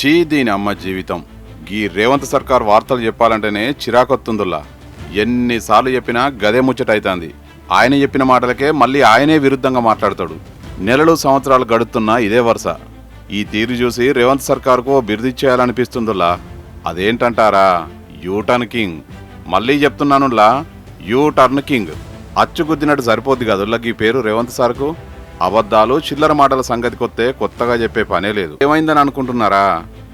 చీ దీని అమ్మ జీవితం. ఈ రేవంత్ సర్కార్ వార్తలు చెప్పాలంటేనే చిరాకొత్తుందుల్లా. ఎన్నిసార్లు చెప్పినా గదే ముచ్చటైతాంది. ఆయన చెప్పిన మాటలకే మళ్ళీ ఆయనే విరుద్ధంగా మాట్లాడతాడు. నెలలు సంవత్సరాలు గడుస్తున్నా ఇదే వరుస. ఈ తీరు చూసి రేవంత్ సర్కార్కు బిరుదిచ్చేయాలనిపిస్తుందిలా. అదేంటంటారా? U-turn king. మళ్ళీ చెప్తున్నానులా, యూటర్న్ కింగ్. అచ్చుగుద్దినట్టు సరిపోద్ది కదుల్లకి ఈ పేరు రేవంత్ సార్కు. అబద్ధాలు చిల్లర మాటల సంగతికొస్తే కొత్తగా చెప్పే పనే లేదు. ఏమైందని అనుకుంటున్నారా?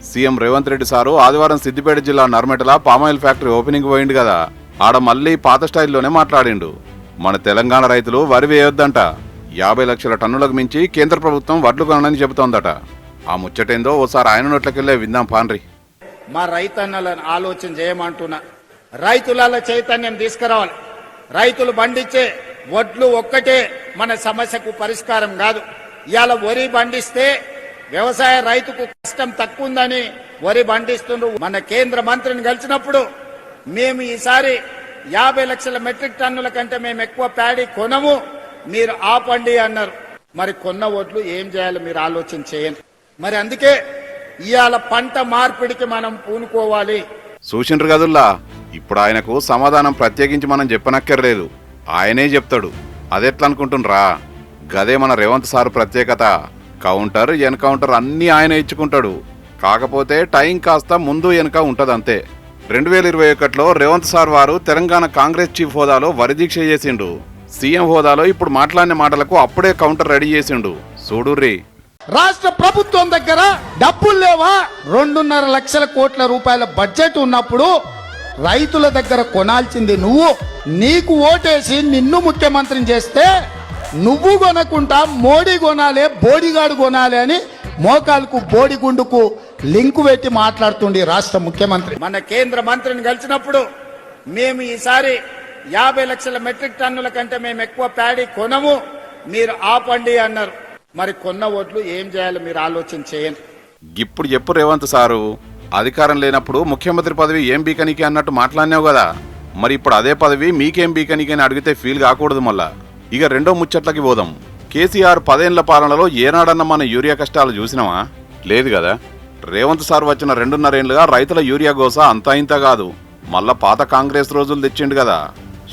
సీఎం రేవంత్ రెడ్డి సారు ఆదివారం సిద్దిపేట జిల్లా నర్మెటల పామాయిల్ ఫ్యాక్టరీ ఓపెనింగ్ పోయిండు కదా. ఆడ మళ్ళీ పాత స్టైల్లోనే మాట్లాడిండు. మన తెలంగాణ రైతులు వరి వేయొద్దంట. 50 లక్షల టన్నులకు మించి కేంద్ర ప్రభుత్వం వడ్లు కొనని చెబుతోందట. ఆ ముచ్చటేందో ఓసారి ఆయన నోట్లకెళ్ళే విందాం పాన్రి. మా రైతన్నలను ఆలోచన చేయమంటున్నా. రైతుల చైతన్యం తీసుకురావాలి. రైతులు పండించే వడ్లు ఒక్కటే మన సమస్యకు పరిష్కారం కాదు. ఇవాళ వరి పండిస్తే వ్యవసాయ రైతుకు కష్టం తక్కువ ఉందని వరి పండిస్తుండ్రు. మన కేంద్ర మంత్రిని కలిసినప్పుడు మేము ఈసారి 50 లక్షల మెట్రిక్ టన్నుల కంటే మేము ఎక్కువ ప్యాడీ కొనము, మీరు ఆపండి అన్నారు. మరి కొన్న వడ్లు ఏం చేయాలో మీరు ఆలోచన చేయండి. మరి అందుకే ఇవాళ పంట మార్పిడికి మనం పూనుకోవాలి. చూసిండ్రు కదుల్లా. ఇప్పుడు ఆయనకు సమాధానం ప్రత్యేకించి మనం చెప్పనక్కర్లేదు, ఆయనే చెప్తాడు. అదెట్లా అనుకుంటుండ్రా? గదే మన రేవంత్ సార్ ప్రత్యేకత. కౌంటర్ ఎన్కౌంటర్ అన్నీ ఆయన ఇచ్చుకుంటాడు. కాకపోతే టైం కాస్త ముందు వెనక ఉంటదంతే. 2021లో రేవంత్ సార్ వారు తెలంగాణ కాంగ్రెస్ చీఫ్ హోదాలో వరిదీక్ష చేసిండు. సీఎం హోదాలో ఇప్పుడు మాట్లాడిన మాటలకు అప్పుడే కౌంటర్ రెడీ చేసిండు. చూడుర్రి. రాష్ట్ర ప్రభుత్వం దగ్గర డబ్బులు లేవా? 2.5 లక్షల కోట్ల రూపాయల బడ్జెట్ ఉన్నప్పుడు రైతుల దగ్గర కొనాల్సింది నువ్వు. నీకు ఓటేసి నిన్ను ముఖ్యమంత్రిని చేస్తే నువ్వు కొనకుండా మోడీ కొనాలి, బోడిగాడు కొనాలి అని మోకాలకు బోడిగుండుకు లింకు పెట్టి మాట్లాడుతుండే రాష్ట్ర ముఖ్యమంత్రి. మన కేంద్ర మంత్రిని కలిసినప్పుడు మేము ఈసారి 50 లక్షల మెట్రిక్ టన్నుల కంటే మేము ఎక్కువ ప్యాడీ కొనము, మీరు ఆపండి అన్నారు. మరి కొన్న ఓట్లు ఏం చేయాలో మీరు ఆలోచన చేయండి. ఇప్పుడు చెప్పు రేవంత్ సారు, అధికారం లేనప్పుడు ముఖ్యమంత్రి పదవి ఏం బీకనికి అన్నట్టు మాట్లాడినావు కదా. మరి ఇప్పుడు అదే పదవి మీకేం బీకనికి అని అడిగితే ఫీల్ కాకూడదు. మళ్ళా ఇక రెండో ముచ్చట్లకి పోదాం. కేసీఆర్ 10 ఏళ్ల పాలనలో ఏనాడన్నా మన యూరియా కష్టాలు చూసినావా? లేదు కదా. రేవంత్ సార్ వచ్చిన 2.5 ఏళ్లుగా రైతుల యూరియా గోస అంతా ఇంత కాదు. మళ్ళా పాత కాంగ్రెస్ రోజులు తెచ్చిండు కదా.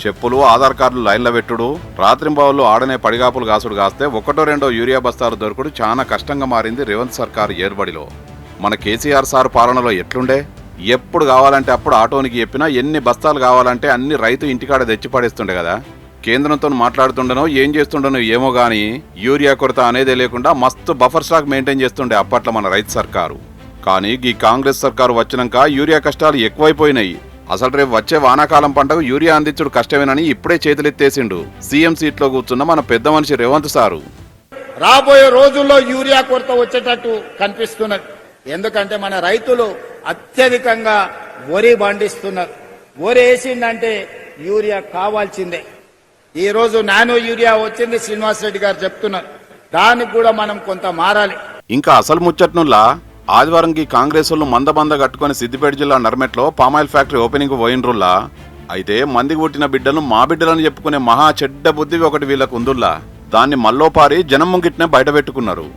చెప్పులు, ఆధార్ కార్డులు లైన్లో పెట్టుడు, రాత్రింబావులు ఆడనే పడిగాపులు కాసుడు కాస్తే 1-2 యూరియా బస్తాలు దొరకడు చాలా కష్టంగా మారింది రేవంత్ సర్కార్ ఏర్బడిలో. మన కేసీఆర్ సార్ పాలనలో ఎట్లుండే? ఎప్పుడు కావాలంటే అప్పుడు ఆటోనికి చెప్పినా ఎన్ని బస్తాలు కావాలంటే అన్ని రైతు ఇంటికాడ తెచ్చి పడేస్తుండే కదా. కేంద్రంతో మాట్లాడుతుండనో ఏం చేస్తుండనో ఏమో గానీ యూరియా కొరత అనేదే లేకుండా మస్తు బఫర్ స్టాక్ మెయింటైన్ చేస్తుండే అప్పట్లో మన రైతు సర్కారు. కానీ ఈ కాంగ్రెస్ సర్కారు వచ్చినాక యూరియా కష్టాలు ఎక్కువైపోయినాయి. అసలు రేపు వచ్చే వానాకాలం పంటకు యూరియా అందించుడు కష్టమేనని ఇప్పుడే చేతులెత్తేసిండు సీఎం సీట్లో కూర్చున్న మన పెద్ద మనిషి రేవంత్ సారు. రాబోయే రోజుల్లో యూరియా కొరత వచ్చేటట్టు కనిపిస్తున్నది. ఎందుకంటే మన రైతులు అత్యధికంగా వరి పండిస్తున్నారు. వరి వేసిందంటే యూరియా కావాల్సిందే. ఈ రోజు నానో యూరియా వచ్చింది, శ్రీనివాస్ రెడ్డి గారు చెప్తున్నారు. దానికి కూడా మనం కొంత మారాలి. ఇంకా అసలు ముచ్చట్నుల్లా ఆదివారం కాంగ్రెస్ వాళ్ళు మంద కట్టుకుని సిద్దిపేట జిల్లా నర్మెట్లో పామాయిల్ ఫ్యాక్టరీ ఓపెనింగ్ పోయినరుల్లా. అయితే మందికి పుట్టిన బిడ్డలు మా బిడ్డలని చెప్పుకునే మహా చెడ్డ బుద్ధి ఒకటి వీళ్ళకు ఉందుల్లా. దాన్ని మల్లోపారి జనం ముంగిట్నే బయట పెట్టుకున్నారు.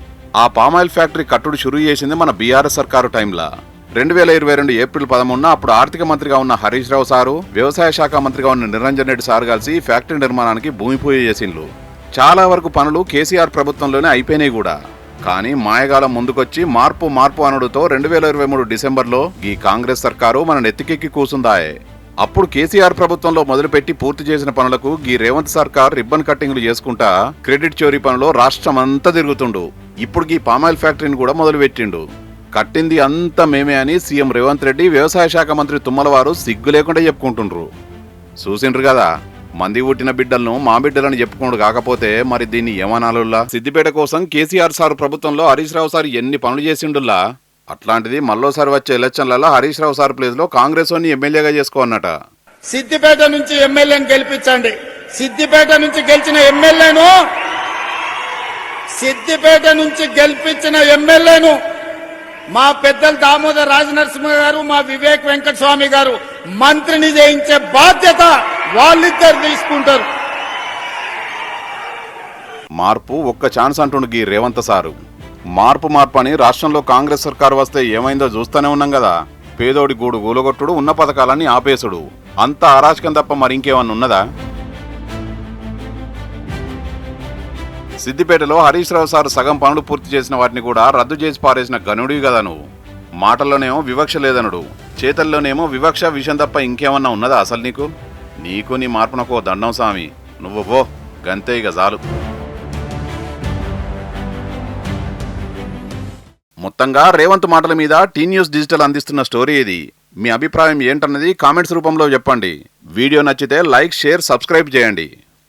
ఆ పామాయిల్ ఫ్యాక్టరీ కట్టుడు షురూ చేసింది మన బీఆర్ఎస్ సర్కారు టైంలా. 2022 ఏప్రిల్ 13న అప్పుడు ఆర్థిక మంత్రిగా ఉన్న హరీష్ రావు సారు, వ్యవసాయ శాఖ మంత్రిగా ఉన్న నిరంజన్ రెడ్డి సారు కలిసి ఫ్యాక్టరీ నిర్మాణానికి భూమి పూజ చేసిండ్రు. చాలా వరకు పనులు కేసీఆర్ ప్రభుత్వంలోనే అయిపోయినాయి కూడా. కానీ మాయగాలం ముందుకొచ్చి మార్పు అనుడుతో 2023 డిసెంబర్లో ఈ కాంగ్రెస్ సర్కారు మన నెత్తికెక్కి కూసుందాయే. అప్పుడు కేసీఆర్ ప్రభుత్వంలో మొదలుపెట్టి పూర్తి చేసిన పనులకు ఈ రేవంత్ సర్కార్ రిబ్బన్ కట్టింగ్లు చేసుకుంటా క్రెడిట్ చోరీ పనులో రాష్ట్రం అంతా తిరుగుతుండు. ఇప్పుడు ఈ పామాయిల్ ఫ్యాక్టరీని కూడా మొదలుపెట్టిండు. కట్టింది అంతా మేమే అని సీఎం రేవంత్ రెడ్డి, వ్యవసాయ శాఖ మంత్రి తుమ్మల వారు సిగ్గు లేకుండా చెప్పుకుంటుండ్రు. చూసిండ్రు కదా. మంది పుట్టిన బిడ్డలను మా బిడ్డలని చెప్పుకోండు. కాకపోతే మరి దీన్ని ఏమనాలుల్లా? సిద్దిపేట కోసం కేసీఆర్ సార్ ప్రభుత్వంలో హరీష్ రావు సార్ ఎన్ని పనులు చేసిండుల్లా. అట్లాంటిది మళ్ళోసారి వచ్చే ఎలక్షన్లలో హరీష్ రావు సార్ ప్లేస్ లో కాంగ్రెస్ వాడిని ఎమ్మెల్యేగా చేసుకోన్నట. సిద్దిపేట నుంచి ఎమ్మెల్యేని గెలిపించండి. సిద్దిపేట నుంచి గెలిపించిన ఎమ్మెల్యేను మా పెద్దలు దామోదర్ రాజనరసింహ గారు, మా వివేక్ వెంకటస్వామి గారు మంత్రిని చేయించే బాధ్యత వాళ్ళిద్దరు తీసుకుంటారు. మార్పు ఒక్క ఛాన్స్ అంటుండు ఈ రేవంత్ సారు. మార్పు అని రాష్ట్రంలో కాంగ్రెస్ సర్కారు వస్తే ఏమైందో చూస్తూనే ఉన్నాం కదా. పేదోడి గూడు గూలగొట్టుడు, ఉన్న పథకాలన్నీ ఆపేసుడు, అంత అరాచకం తప్ప మరింకేమన్నా ఉన్నదా? సిద్దిపేటలో హరీష్ రావు సార్ సగం పనులు పూర్తి చేసిన వాటిని కూడా రద్దు చేసి పారేసిన గనుడివి కదా నువ్వు. మాటల్లోనేమో వివక్ష లేదనుడు, చేతల్లోనేమో వివక్ష విషయం తప్ప ఇంకేమన్నా ఉన్నదా అసలు నీకు నీ మార్పునకో దండం సామి. నువ్వు పో, గంతే ఇక చాలు. మొత్తంగా రేవంత్ మాటల మీద టీ న్యూస్ డిజిటల్ అందిస్తున్న స్టోరీ ఇది. మీ అభిప్రాయం ఏంటన్నది కామెంట్స్ రూపంలో చెప్పండి. వీడియో నచ్చితే లైక్, షేర్, సబ్స్క్రైబ్ చేయండి.